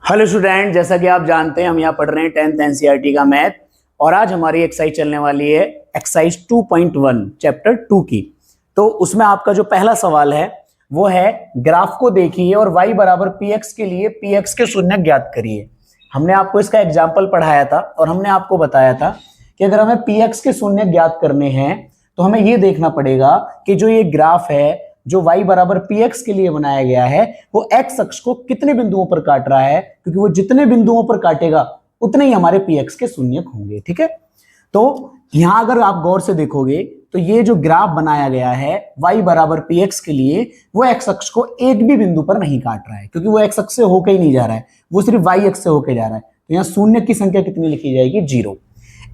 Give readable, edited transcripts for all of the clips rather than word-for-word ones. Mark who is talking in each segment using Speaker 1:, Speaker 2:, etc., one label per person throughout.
Speaker 1: Hello student, जैसा कि आप जानते हैं हम यहाँ पढ़ रहे हैं 10th एनसीईआरटी का मैथ। और आज हमारी एक्सरसाइज चलने वाली है एक्सरसाइज 2.1 चैप्टर 2 की। तो उसमें आपका जो पहला सवाल है वो है ग्राफ को देखिए और y बराबर px के लिए px के शून्य ज्ञात करिए। हमने आपको इसका एग्जाम्पल पढ़ाया था और हमने आपको बताया था कि अगर हमें px के शून्य ज्ञात करने हैं तो हमें ये देखना पड़ेगा कि जो ये ग्राफ है जो y बराबर px के लिए बनाया गया है वो x अक्ष को कितने बिंदुओं पर काट रहा है, क्योंकि वो जितने बिंदुओं पर काटेगा उतने ही हमारे px के शून्य होंगे। ठीक है, तो यहां अगर आप गौर से देखोगे तो ये जो ग्राफ बनाया गया है y बराबर px के लिए वो x अक्ष को एक भी बिंदु पर नहीं काट रहा है, क्योंकि वो x अक्ष से होकर ही नहीं जा रहा है, वो सिर्फ y अक्ष से होकर जा रहा है। तो यहाँ शून्य की संख्या कितनी लिखी जाएगी? 0।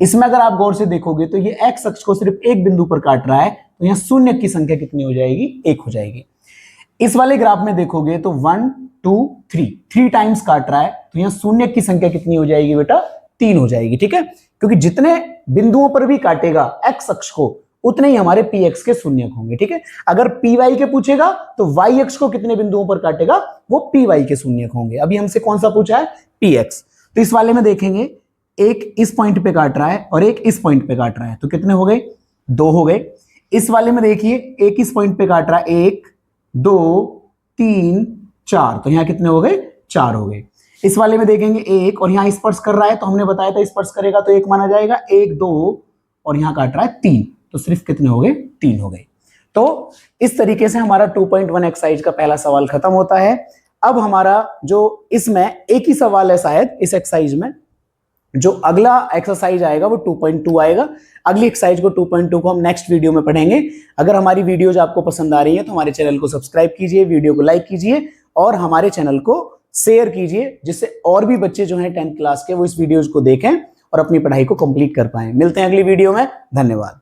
Speaker 1: इसमें अगर आप गौर से देखोगे तो ये x अक्ष को सिर्फ एक बिंदु पर काट रहा है, तो यहाँ शून्य की संख्या कितनी हो जाएगी? 1 हो जाएगी। इस वाले ग्राफ में देखोगे तो 1 2 3 टाइम्स काट रहा है, तो यहाँ शून्य की संख्या कितनी हो जाएगी बेटा? 3 हो जाएगी। ठीक है, क्योंकि जितने बिंदुओं पर भी काटेगा x अक्ष को उतने ही हमारे px के शून्य होंगे। ठीक है, अगर py के पूछेगा तो y अक्ष को कितने बिंदुओं पर काटेगा वो py के शून्य होंगे। अभी हमसे कौन सा पूछा है? px। तो इस वाले में देखेंगे एक इस पॉइंट पे काट रहा है और एक इस पॉइंट पे काट रहा है, तो कितने हो गए? 2 हो गए। इस वाले में देखिए एक इस पॉइंट पे काट रहा है, 1 2 3 4, तो यहां कितने हो गए? 4 हो गए। इस वाले में देखेंगे एक और यहां स्पर्श कर रहा है, तो हमने बताया था स्पर्श करेगा तो 1 माना जाएगा, 1 2 और यहां काट रहा है 3, तो सिर्फ कितने हो गए? 3 हो गए। तो इस तरीके से हमारा 2.1 एक्सरसाइज का पहला सवाल खत्म होता है। अब हमारा जो इसमें एक ही सवाल है शायद इस एक्सरसाइज में, जो अगला एक्सरसाइज आएगा वो 2.2 आएगा। अगली एक्सरसाइज को 2.2 को हम नेक्स्ट वीडियो में पढ़ेंगे। अगर हमारी वीडियोज आपको पसंद आ रही है तो हमारे चैनल को सब्सक्राइब कीजिए, वीडियो को लाइक कीजिए और हमारे चैनल को शेयर कीजिए, जिससे और भी बच्चे जो हैं 10th क्लास के वो इस वीडियोज को देखें और अपनी पढ़ाई को कंप्लीट कर पाएं। मिलते हैं अगली वीडियो में। धन्यवाद।